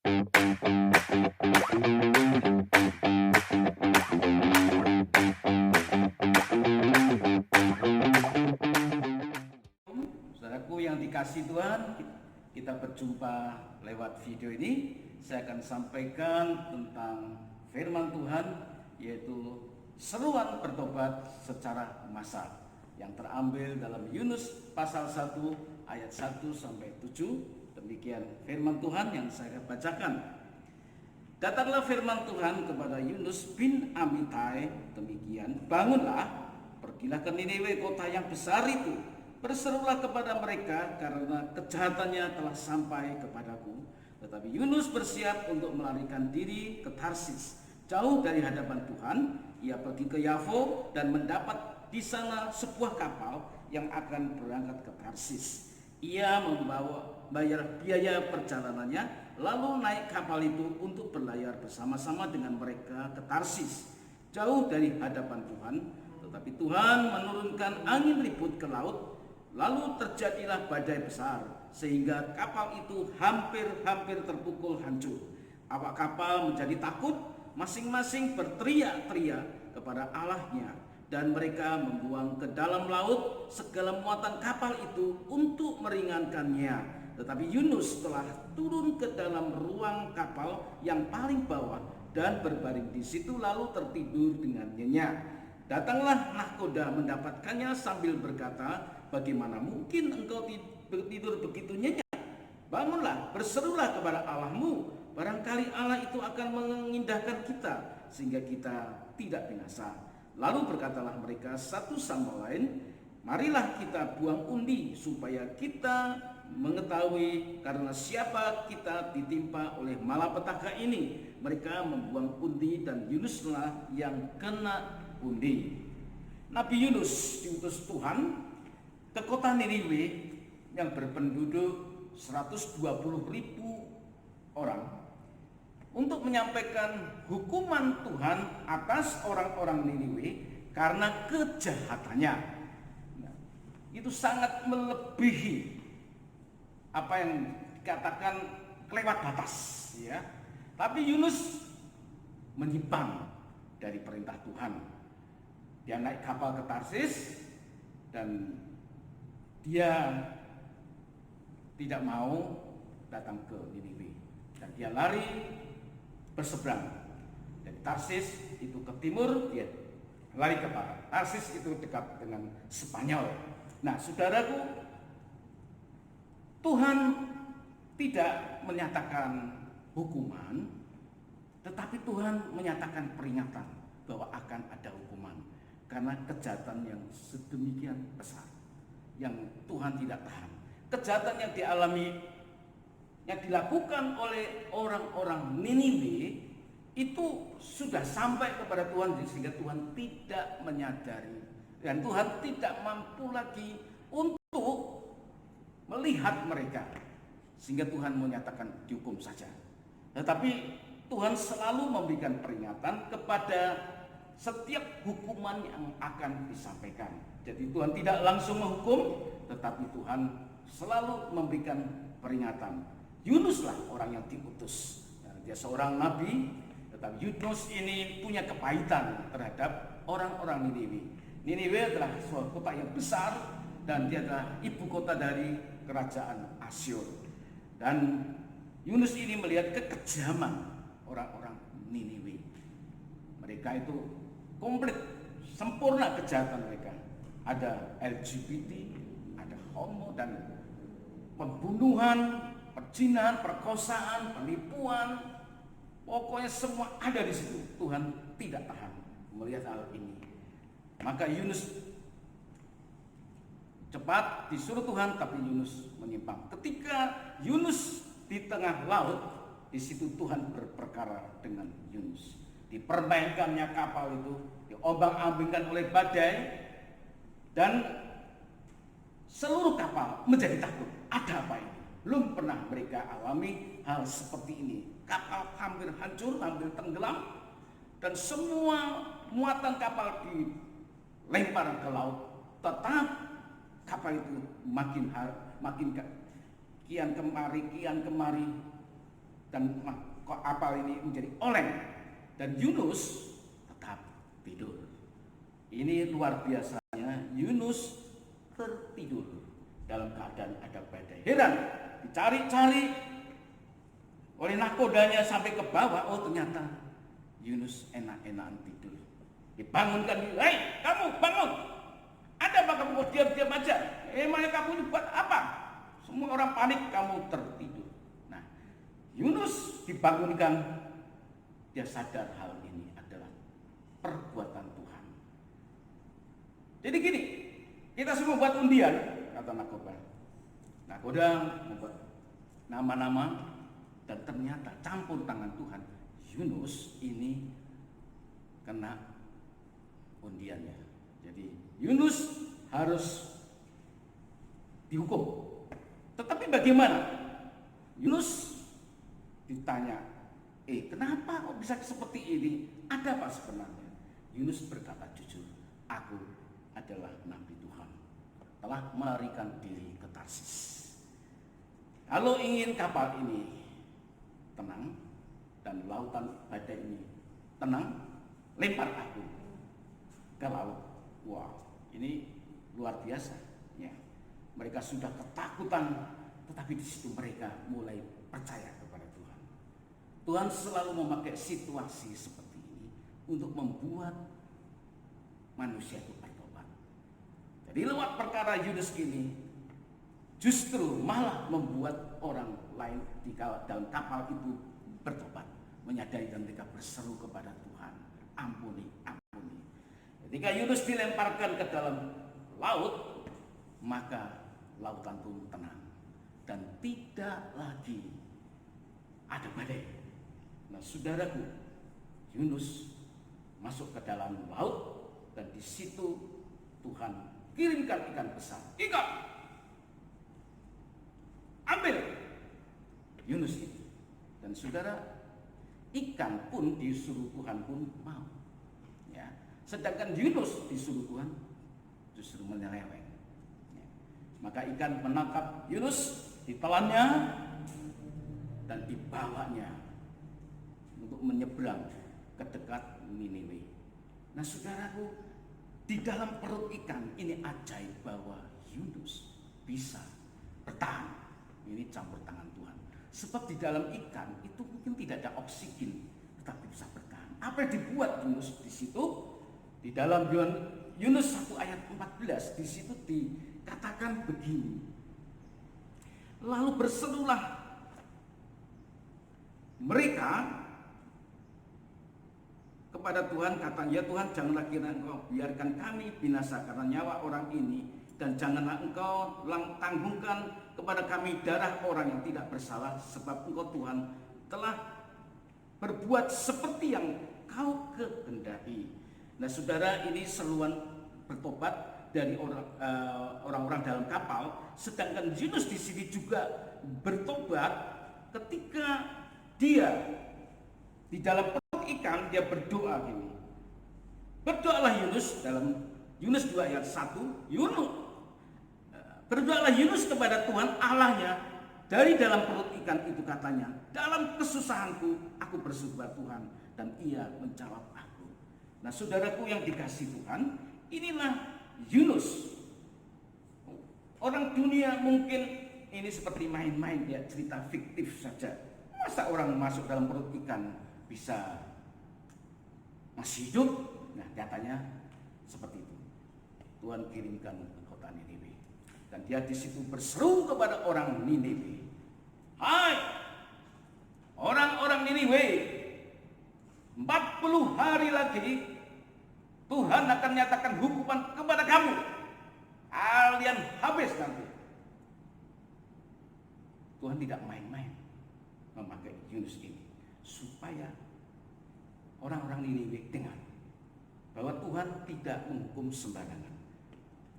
Saudaraku yang dikasihi Tuhan, kita berjumpa lewat video ini. Saya akan sampaikan tentang firman Tuhan, yaitu seruan bertobat secara massal yang terambil dalam Yunus pasal 1 ayat 1 sampai 7. Demikian firman Tuhan yang saya bacakan. Datanglah firman Tuhan kepada Yunus bin Amittai demikian, bangunlah, pergilah ke Niniwe, kota yang besar itu. Berserulah kepada mereka karena kejahatannya telah sampai kepadaku. Tetapi Yunus bersiap untuk melarikan diri ke Tarsis, jauh dari hadapan Tuhan. Ia pergi ke Yafo dan mendapat di sana sebuah kapal yang akan berangkat ke Tarsis. Ia bayar biaya perjalanannya, lalu naik kapal itu untuk berlayar bersama-sama dengan mereka ke Tarsis, jauh dari hadapan Tuhan. Tetapi Tuhan menurunkan angin ribut ke laut. Lalu terjadilah badai besar, sehingga kapal itu hampir terpukul hancur. Awak kapal menjadi takut, masing-masing berteriak-teriak kepada Allahnya, dan mereka membuang ke dalam laut segala muatan kapal itu untuk meringankannya. Tetapi Yunus telah turun ke dalam ruang kapal yang paling bawah dan berbaring di situ, lalu tertidur dengan nyenyak. Datanglah nahkoda mendapatkannya sambil berkata, bagaimana mungkin engkau tidur begitu nyenyak? Bangunlah, berserulah kepada Allahmu. Barangkali Allah itu akan mengindahkan kita sehingga kita tidak binasa. Lalu berkatalah mereka satu sama lain, marilah kita buang undi supaya kita mengetahui karena siapa kita ditimpa oleh malapetaka ini. Mereka membuang undi dan Yunuslah yang kena undi. Nabi Yunus diutus Tuhan ke kota Niniwe yang berpenduduk 120.000 orang untuk menyampaikan hukuman Tuhan atas orang-orang Niniwe karena kejahatannya. Nah, itu sangat melebihi apa yang dikatakan kelewat batas, ya. Tapi Yunus menyimpang dari perintah Tuhan. Dia naik kapal ke Tarsis dan dia tidak mau datang ke Niniwe, dan dia lari berseberang dari Tarsis itu ke timur, dia lari ke barat. Tarsis itu dekat dengan Spanyol. Nah, saudaraku, Tuhan tidak menyatakan hukuman, tetapi Tuhan menyatakan peringatan bahwa akan ada hukuman karena kejahatan yang sedemikian besar yang Tuhan tidak tahan. Kejahatan yang dilakukan oleh orang-orang Niniwe itu sudah sampai kepada Tuhan, sehingga Tuhan tidak menyadari dan Tuhan tidak mampu lagi untuk melihat mereka, sehingga Tuhan menyatakan dihukum saja. Tetapi Tuhan selalu memberikan peringatan kepada setiap hukuman yang akan disampaikan. Jadi Tuhan tidak langsung menghukum, tetapi Tuhan selalu memberikan peringatan. Yunuslah orang yang diutus. Dia seorang nabi, tetapi Yunus ini punya kepahitan terhadap orang-orang Niniwe. Niniwe adalah sebuah kota yang besar dan dia adalah ibu kota dari kerajaan Asyur. Dan Yunus ini melihat kekejaman orang-orang Niniwe. Mereka itu komplit, sempurna kejahatan mereka. Ada LGBT, ada homo dan pembunuhan, perzinahan, perkosaan, penipuan. Pokoknya semua ada di situ. Tuhan tidak tahan melihat hal ini. Maka Yunus cepat disuruh Tuhan, tapi Yunus menyimpang. Ketika Yunus di tengah laut, di situ Tuhan berperkara dengan Yunus. Dipermainkannya kapal itu, diombang-ambingkan oleh badai, dan seluruh kapal menjadi takut. Ada apa ini? Belum pernah mereka alami hal seperti ini. Kapal hampir hancur, hampir tenggelam, dan semua muatan kapal dilempar ke laut. Tetap kapal itu makin kian kemari, dan kapal ini menjadi oleng, dan Yunus tetap tidur. Ini luar biasanya, Yunus tertidur dalam keadaan ada badai. Heran, dicari-cari oleh nakodanya sampai ke bawah, oh ternyata Yunus enak-enakan tidur. Dibangunkan, hei kamu bangun, ada apa kamu kok diam-diam aja? Emangnya kamu ini buat apa? Semua orang panik, kamu tertidur. Nah, Yunus dibangunkan, dia sadar hal ini adalah perbuatan Tuhan. Jadi gini, kita semua buat undian, kata nakoda. Nakoda membuat nama-nama, dan ternyata campur tangan Tuhan. Yunus ini kena undiannya. Jadi Yunus harus dihukum. Tetapi bagaimana? Yunus ditanya, kenapa kok bisa seperti ini? Ada apa sebenarnya? Yunus berkata jujur, aku adalah nabi Tuhan, telah melarikan diri ke Tarsis. Kalau ingin kapal ini tenang dan lautan badai ini tenang, lempar aku ke laut. Wah, ini luar biasa. Ya, mereka sudah ketakutan, tetapi di situ mereka mulai percaya kepada Tuhan. Tuhan selalu memakai situasi seperti ini untuk membuat manusia itu bertobat. Jadi lewat perkara Yunus ini, justru malah membuat orang lain di dalam kapal itu bertobat, menyadari dan mereka berseru kepada Tuhan, ampuni, ampuni. Ketika Yunus dilemparkan ke dalam laut, maka lautan pun tenang dan tidak lagi ada badai. Nah, saudaraku, Yunus masuk ke dalam laut dan di situ Tuhan kirimkan ikan besar. Ikan, ambil Yunus itu. Dan saudara, ikan pun disuruh Tuhan pun mau. Ya, sedangkan Yunus disuruh Tuhan justru menyeleweng. Ya. Maka ikan menangkap Yunus, ditelannya dan dibawanya untuk menyeberang ke dekat Niniwe. Nah, saudaraku, di dalam perut ikan ini ajaib bahwa Yunus bisa bertahan. Ini campur tangan Tuhan. Sebab di dalam ikan itu mungkin tidak ada oksigen, tetapi bisa bertahan. Apa yang dibuat Yunus di situ? Di dalam Yunus 1 ayat 14, di situ dikatakan begini. Lalu berserulah mereka kepada Tuhan, kata, ya Tuhan, janganlah kiranya Engkau biarkan kami binasa karena nyawa orang ini, dan janganlah Engkau tanggungkan kepada kami darah orang yang tidak bersalah, sebab Engkau Tuhan telah berbuat seperti yang Kau kehendaki. Nah, saudara, ini seruan bertobat dari orang-orang dalam kapal, sedangkan Yunus di sini juga bertobat ketika dia di dalam perut ikan, dia berdoa gini. Berdoalah Yunus dalam Yunus 2 ayat 1, berdoalah Yunus kepada Tuhan Allahnya dari dalam perut ikan itu, katanya, dalam kesusahanku aku berseru kepada Tuhan dan Ia menjawab aku. Nah, saudaraku yang dikasih Tuhan, inilah Yunus. Orang dunia mungkin ini seperti main-main, ya, cerita fiktif saja. Masa orang masuk dalam perut ikan bisa masih hidup? Nah, nyatanya seperti itu. Tuhan kirimkan ke kota Niniwe, dan dia di situ berseru kepada orang Niniwe, hai orang-orang Niniwe, 40 hari lagi Tuhan akan nyatakan hukuman kepada kamu. Kalian habis nanti. Tuhan tidak main-main memakai Yunus ini supaya orang-orang Niniwe dengar bahwa Tuhan tidak menghukum sembarangan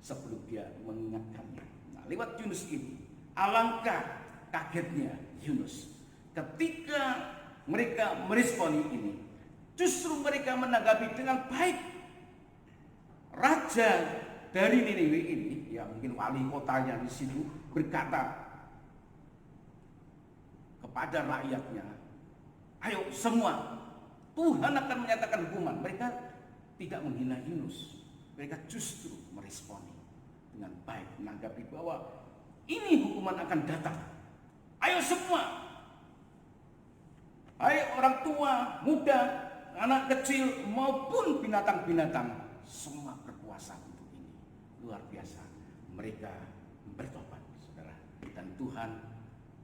sebelum dia mengingatkannya. Nah, lewat Yunus ini, alangkah kagetnya Yunus ketika mereka meresponi ini. Justru mereka menanggapi dengan baik. Raja dari Niniwe ini, ya mungkin wali kotanya di situ, berkata kepada rakyatnya, Ayo semua, Tuhan akan menyatakan hukuman. Mereka tidak menghina Yunus, mereka justru meresponi dengan baik, menanggapi bahwa ini hukuman akan datang. Ayo semua, ayo orang tua, muda, anak kecil maupun binatang-binatang, semua berkuasa untuk ini. Luar biasa, mereka bertobat, saudara. Dan Tuhan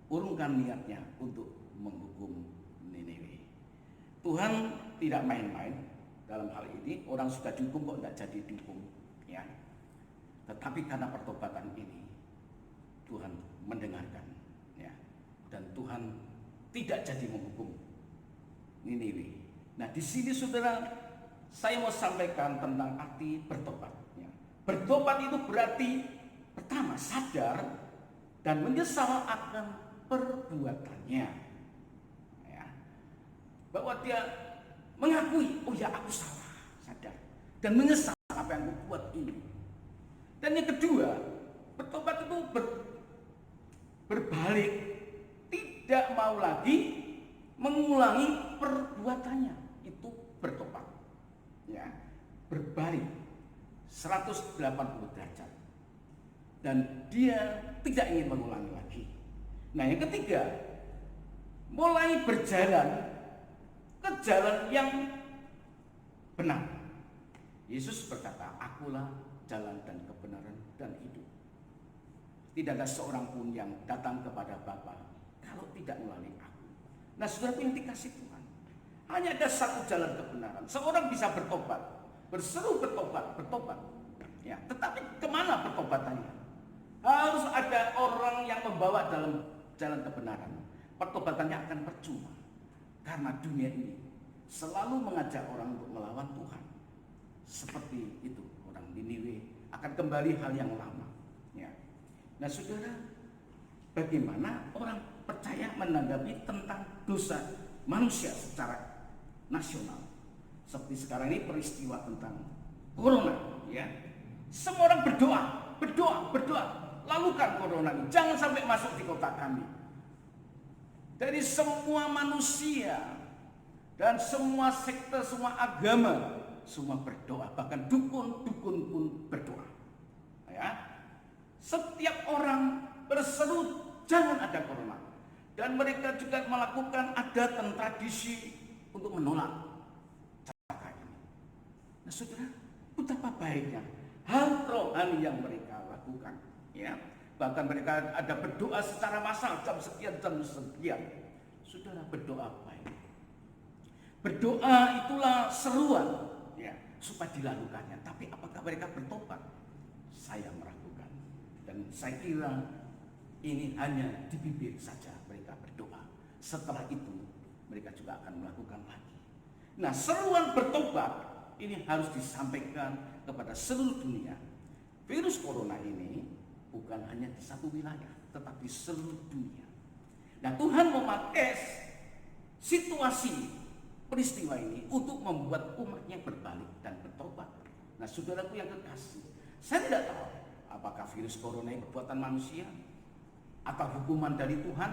urungkan niatnya untuk menghukum Niniwe. Tuhan tidak main-main dalam hal ini. Orang sudah dihukum kok tidak jadi dihukum, ya. Tetapi karena pertobatan ini Tuhan mendengarkan, ya. Dan Tuhan tidak jadi menghukum Niniwe. Nah, di sini saudara, saya mau sampaikan tentang arti bertobat, ya. Bertobat itu berarti pertama sadar dan menyesal akan perbuatannya, ya. Bahwa dia mengakui, oh ya aku salah, sadar dan menyesal apa yang aku buat ini. Dan yang kedua, bertobat itu berbalik, tidak mau lagi mengulangi perbuatannya. Itu bertobat, ya, berbalik 180 derajat, dan dia tidak ingin mengulangi lagi. Nah, yang ketiga, mulai berjalan ke jalan yang benar. Yesus berkata, akulah jalan dan kebenaran dan hidup. Tidak ada seorang pun yang datang kepada Bapa kalau tidak melalui aku. Nah, saudara yang dikasih Tuhan, hanya ada satu jalan kebenaran. Seorang bisa bertobat, berseru bertobat, ya. Tetapi kemana pertobatannya? Harus ada orang yang membawa dalam jalan kebenaran. Pertobatannya akan percuma, karena dunia ini selalu mengajak orang untuk melawan Tuhan. Seperti itu, orang Niniwe akan kembali hal yang lama, ya. Nah, saudara, bagaimana orang percaya menanggapi tentang dosa manusia secara nasional? Seperti sekarang ini peristiwa tentang corona, ya. Semua orang berdoa, lalukan corona ini, jangan sampai masuk di kota kami. Dari semua manusia dan semua sekte, semua agama, semua berdoa, bahkan dukun-dukun pun berdoa, ya. Setiap orang berseru jangan ada corona, dan mereka juga melakukan adat dan tradisi untuk menolak cara ini. Nah, saudara, betapa baiknya hal rohani yang mereka lakukan, ya. Bahkan mereka ada berdoa secara massal jam sekian. Saudara, berdoa baik. Berdoa itulah seruan, ya, supaya dilakukannya. Tapi apakah mereka bertobat? Saya meragukan. Dan saya kira ini hanya di bibir saja mereka berdoa. Setelah itu mereka juga akan melakukan lagi. Nah, seruan bertobat ini harus disampaikan kepada seluruh dunia. Virus corona ini bukan hanya di satu wilayah, tetapi seluruh dunia. Nah, Tuhan memakai situasi peristiwa ini untuk membuat umatnya berbalik dan bertobat. Nah, saudaraku yang kekasih, saya tidak tahu apakah virus corona ini perbuatan manusia atau hukuman dari Tuhan.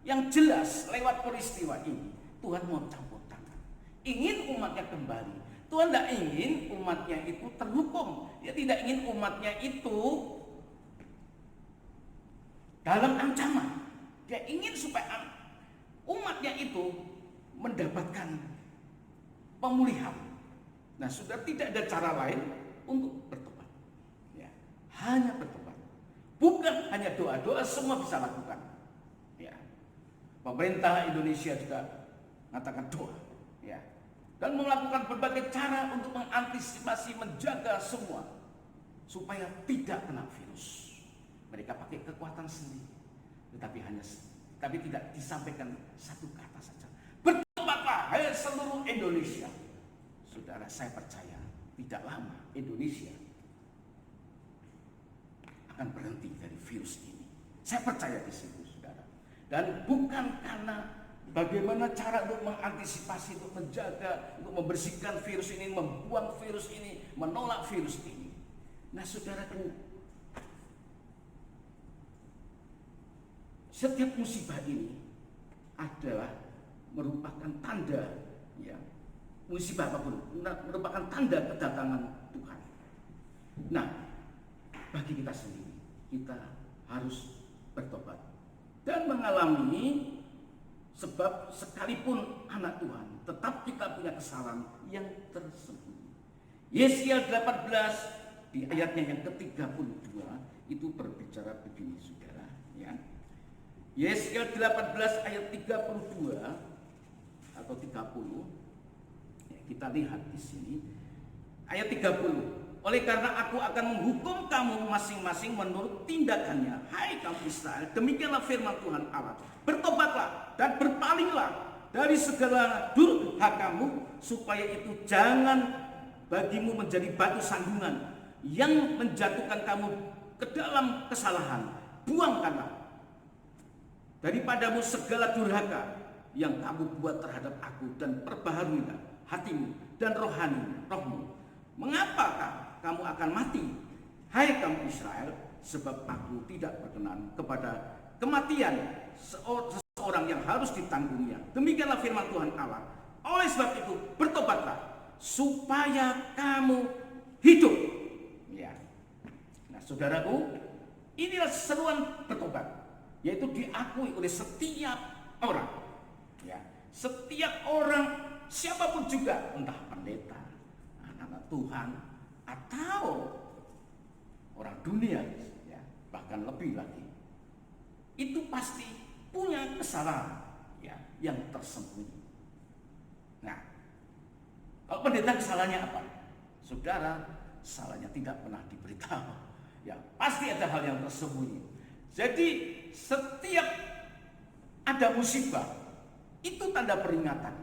Yang jelas lewat peristiwa ini Tuhan mau campur tangan, ingin umatnya kembali. Tuhan tidak ingin umatnya itu terhukum. Dia tidak ingin umatnya itu dalam ancaman. Dia ingin supaya umatnya itu mendapatkan pemulihan. Nah, sudah tidak ada cara lain untuk bertobat, ya, hanya bertobat. Bukan hanya doa-doa, semua bisa lakukan, ya. Pemerintah Indonesia juga mengatakan doa, ya, dan melakukan berbagai cara untuk mengantisipasi, menjaga semua supaya tidak kena virus. Mereka pakai kekuatan sendiri, tapi tidak disampaikan satu kata saja. Bertobatlah hai seluruh Indonesia. Saudara, saya percaya tidak lama Indonesia akan berhenti dari virus ini. Saya percaya di situ, saudara. Dan bukan karena bagaimana cara untuk mengantisipasi, untuk menjaga, untuk membersihkan virus ini, membuang virus ini, menolak virus ini. Nah, saudaraku, setiap musibah ini adalah merupakan tanda, ya, musibah apapun merupakan tanda kedatangan Tuhan. Nah, bagi kita sendiri, kita harus bertobat dan mengalami, sebab sekalipun anak Tuhan, tetap kita punya kesalahan yang tersembunyi. Yesaya 18 di ayatnya yang ke-32 itu berbicara begini, saudara, ya. Yesaya 18 ayat 32 atau 30, ya, kita lihat di sini ayat 30. Oleh karena aku akan menghukum kamu masing-masing menurut tindakannya, hai kaum Israel, demikianlah firman Tuhan Allah. Bertobatlah dan berpalinglah dari segala durhakamu, supaya itu jangan bagimu menjadi batu sandungan yang menjatuhkan kamu ke dalam kesalahan. Buangkanlah daripadamu segala durhaka yang kamu buat terhadap aku, dan perbaharuilah hatimu dan rohmu. Mengapakah kamu akan mati, hai kaum Israel? Sebab aku tidak berkenan kepada kematian seseorang yang harus ditanggungnya. Demikianlah firman Tuhan Allah. Oleh sebab itu bertobatlah supaya kamu hidup. Ya. Nah, saudaraku, inilah seruan bertobat, yaitu diakui oleh setiap orang. Ya, setiap orang, siapapun juga, entah pendeta, anak Tuhan, atau orang dunia, ya, bahkan lebih lagi, itu pasti punya kesalahan, ya, yang tersembunyi. Nah, kalau pendeta kesalahannya apa? Saudara, salahnya tidak pernah diberitahu, ya, pasti ada hal yang tersembunyi. Jadi setiap ada musibah, itu tanda peringatan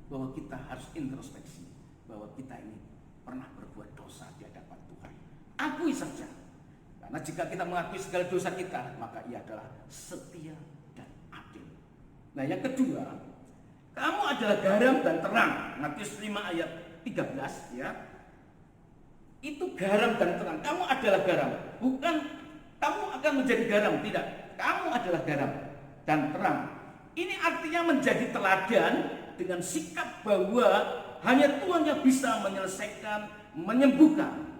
bahwa kita harus introspeksi, bahwa kita ini pernah berbuat dosa di hadapan Tuhan. Akui saja. Karena jika kita mengakui segala dosa kita, maka Ia adalah setia dan adil. Nah, yang kedua, kamu adalah garam dan terang. Matius 5 ayat 13, ya. Itu garam dan terang. Kamu adalah garam. Bukan kamu akan menjadi garam, tidak. Kamu adalah garam dan terang. Ini artinya menjadi teladan dengan sikap bahwa hanya Tuhan yang bisa menyelesaikan, menyembuhkan,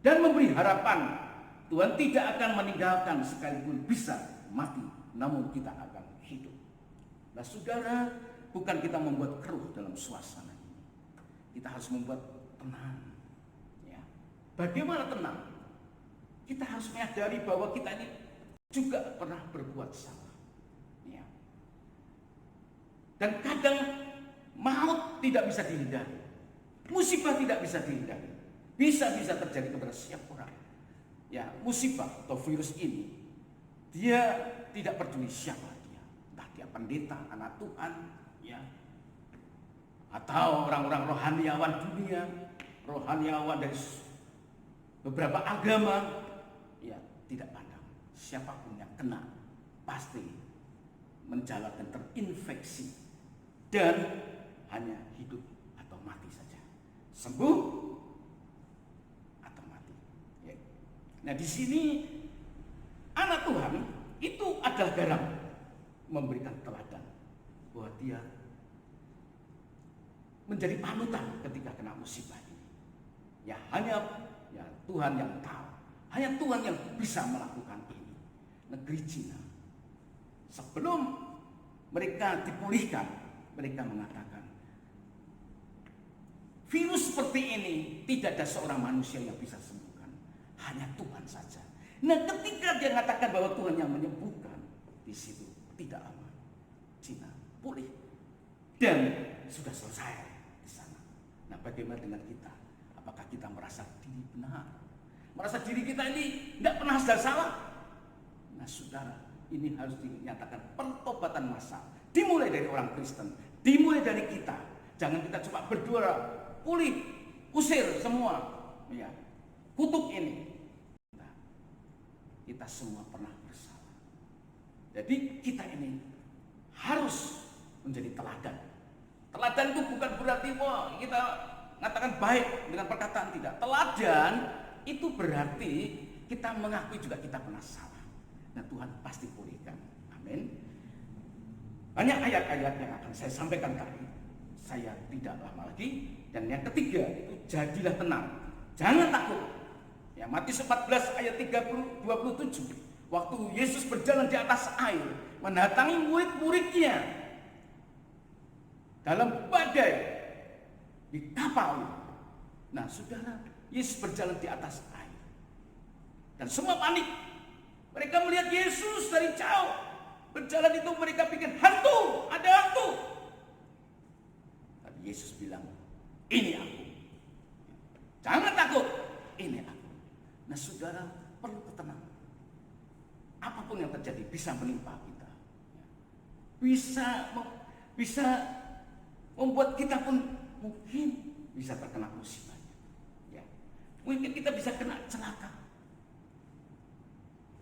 dan memberi harapan. Tuhan tidak akan meninggalkan sekalipun bisa mati, namun kita akan hidup. Nah, saudara, bukan kita membuat keruh dalam suasana ini. Kita harus membuat tenang. Ya. Bagaimana tenang? Kita harus menyadari bahwa kita ini juga pernah berbuat salah. Ya. Dan kadang maut tidak bisa dihindari, musibah tidak bisa dihindari, bisa terjadi kepada setiap orang. Ya, musibah atau virus ini, dia tidak peduli siapa dia, entah dia pendeta, anak Tuhan, ya, atau orang-orang rohaniawan dunia, rohaniawan dari beberapa agama, ya, tidak pandang. Siapapun yang kena pasti menjalankan terinfeksi dan hanya hidup atau mati saja, sembuh atau mati. Ya. Nah, di sini anak Tuhan itu adalah garam, memberikan teladan bahwa dia menjadi panutan ketika kena musibah ini. Ya, hanya ya Tuhan yang tahu, hanya Tuhan yang bisa melakukan ini. Negeri Cina, sebelum mereka dipulihkan, mereka mengatakan virus seperti ini tidak ada seorang manusia yang bisa sembuhkan, hanya Tuhan saja. Nah, ketika dia mengatakan bahwa Tuhan yang menyembuhkan, di situ tidak lama Cina pulih dan sudah selesai di sana. Nah, bagaimana dengan kita? Apakah kita merasa diri benar? Merasa diri kita ini tidak pernah salah? Nah, saudara, ini harus dinyatakan pertobatan massal. Dimulai dari orang Kristen, dimulai dari kita. Jangan kita cuma berdoa, pulih, usir semua, ya, kutuk ini. Nah, kita semua pernah bersalah. Jadi kita ini harus menjadi teladan. Teladan itu bukan berarti wah kita mengatakan baik dengan perkataan, tidak. Teladan itu berarti kita mengakui juga kita pernah salah. Nah, Tuhan pasti pulihkan. Amin. Banyak ayat-ayat yang akan saya sampaikan tadi. Saya tidak lama lagi. Dan yang ketiga itu jadilah tenang. Jangan takut. Ya, Matius 14 ayat 27. Waktu Yesus berjalan di atas air, mendatangi murid-muridnya dalam badai di kapal. Nah, saudara, Yesus berjalan di atas air. Dan semua panik. Mereka melihat Yesus dari jauh. Berjalan itu mereka pikir hantu, ada hantu. Tapi Yesus bilang, ini aku. Jangan takut, ini aku. Nah, saudara, perlu ketenangan. Apapun yang terjadi bisa menimpa kita. Bisa membuat kita pun mungkin bisa terkena musibahnya. Ya. Mungkin kita bisa kena celaka.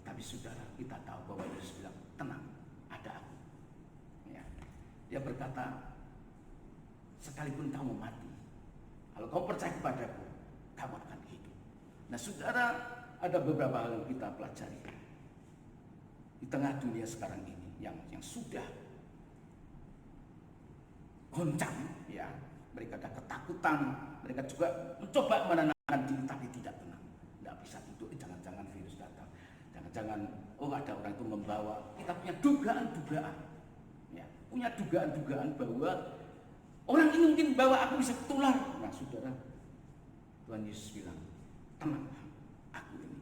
Tapi saudara, kita tahu bahwa Yesus bilang, tenang, ada aku. Ya. Dia berkata, sekalipun kamu mati, kalau kamu percaya kepadaku, kamu akan hidup. Nah, saudara, ada beberapa hal yang kita pelajari di tengah dunia sekarang ini yang sudah goncang, ya. Mereka ada ketakutan, mereka juga mencoba menenangkan diri tapi tidak tenang. Tidak bisa tidur, jangan-jangan virus datang, jangan-jangan ada orang itu membawa. Kita punya dugaan-dugaan, ya, punya dugaan-dugaan bahwa orang ini mungkin bawa, aku bisa tertular. Nah, saudara, Tuhan Yesus bilang, tenang, aku ini,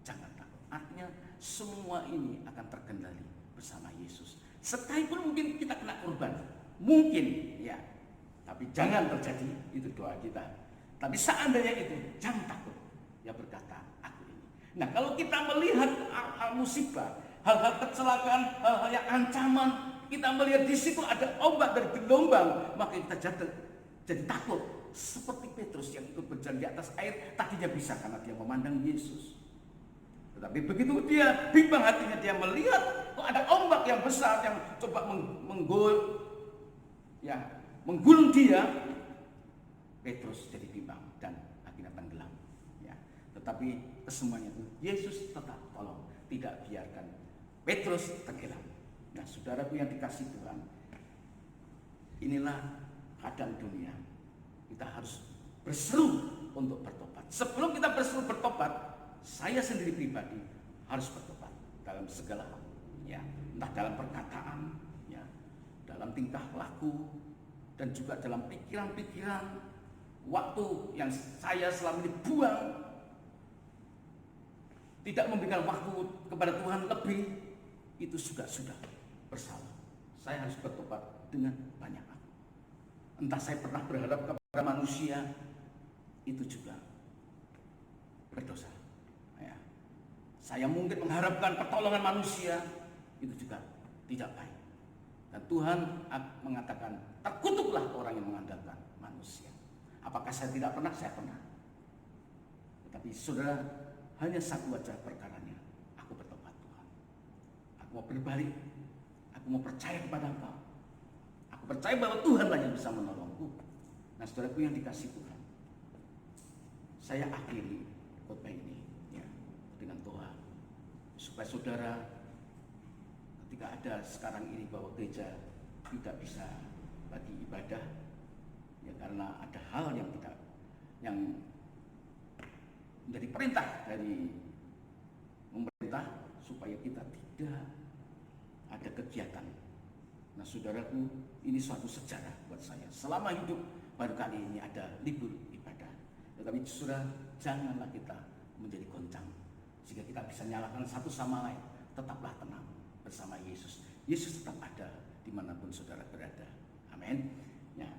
jangan takut. Artinya semua ini akan terkendali bersama Yesus. Sekalipun mungkin kita kena korban, mungkin, ya, tapi jangan terjadi, itu doa kita. Tapi seandainya itu, jangan takut. Ya berkata, aku ini. Nah, kalau kita melihat hal-hal musibah, hal-hal kecelakaan, hal-hal yang ancaman, kita melihat di situ ada ombak dari gelombang, maka kita jadi takut. Seperti Petrus yang ikut berjalan di atas air, tadinya bisa karena dia memandang Yesus. Tetapi begitu dia bimbang hatinya, dia melihat kok ada ombak yang besar yang coba menggulung dia, Petrus jadi bimbang dan akhirnya tenggelam. Ya. Tetapi kesemuanya itu Yesus tetap tolong, tidak biarkan Petrus tenggelam. Nah, saudaraku yang dikasih Tuhan, inilah keadaan dunia. Kita harus berseru untuk bertobat. Sebelum kita berseru bertobat, saya sendiri pribadi harus bertobat dalam segala hal, ya, entah dalam perkataan, ya, dalam tingkah laku, dan juga dalam pikiran-pikiran. Waktu yang saya selama ini buang, tidak memberikan waktu kepada Tuhan lebih, itu sudah bersalah. Saya harus bertobat dengan banyak hal. Entah saya pernah berharap kepada manusia, itu juga berdosa. Ya. Saya mungkin mengharapkan pertolongan manusia, itu juga tidak baik. Dan Tuhan mengatakan, terkutuklah orang yang mengandalkan manusia. Apakah saya tidak pernah? Saya pernah. Tetapi saudara, hanya satu aja perkaranya. Aku bertobat Tuhan. Aku mau berbalik. Aku mau percaya kepada Engkau. Aku percaya bahwa Tuhanlah yang bisa menolongku. Nah, saudaraku yang dikasih Tuhan, saya akhiri khotbah ini, ya, dengan doa supaya saudara, ketika ada sekarang ini bahwa gereja tidak bisa bagi ibadah, ya, karena ada hal yang menjadi perintah dari pemerintah supaya kita tidak ada kegiatan. Nah, saudaraku, ini suatu sejarah buat saya. Selama hidup baru kali ini ada libur ibadah. Tetapi saudara, janganlah kita menjadi goncang, sehingga kita bisa nyalakan satu sama lain. Tetaplah tenang bersama Yesus. Yesus tetap ada dimanapun saudara berada. Amin. Ya,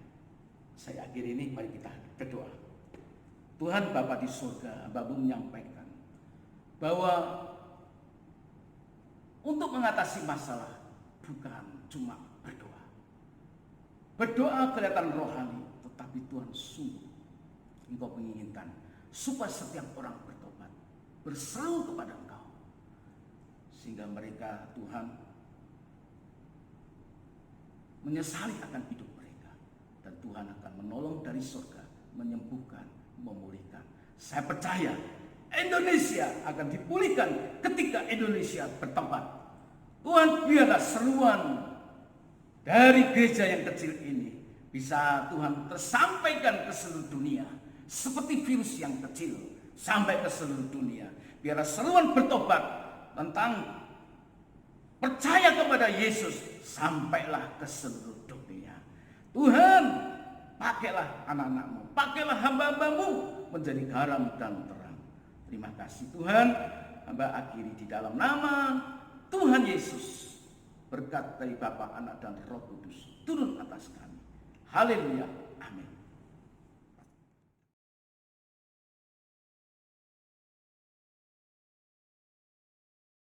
saya akhiri ini, mari kita berdoa. Tuhan Bapa di surga, Bapak menyampaikan bahwa untuk mengatasi masalah bukan cuma berdoa. Berdoa kelihatan rohani, tetapi Tuhan sungguh Engkau menginginkan supaya setiap orang bertobat, berseru kepada Engkau, sehingga mereka, Tuhan, menyesali akan hidup mereka, dan Tuhan akan menolong dari surga, menyembuhkan, memulihkan. Saya percaya Indonesia akan dipulihkan ketika Indonesia bertobat. Tuhan, biarlah seruan dari gereja yang kecil ini bisa Tuhan tersampaikan ke seluruh dunia. Seperti virus yang kecil sampai ke seluruh dunia. Biarlah seruan bertobat tentang percaya kepada Yesus sampailah ke seluruh dunia. Tuhan, pakailah anak-anakmu, pakailah hamba-hambamu menjadi garam dan terang. Terima kasih Tuhan, hamba akhiri di dalam nama Tuhan Yesus. Berkat dari Bapa, Anak, dan Roh Kudus turun atas kami. Haleluya.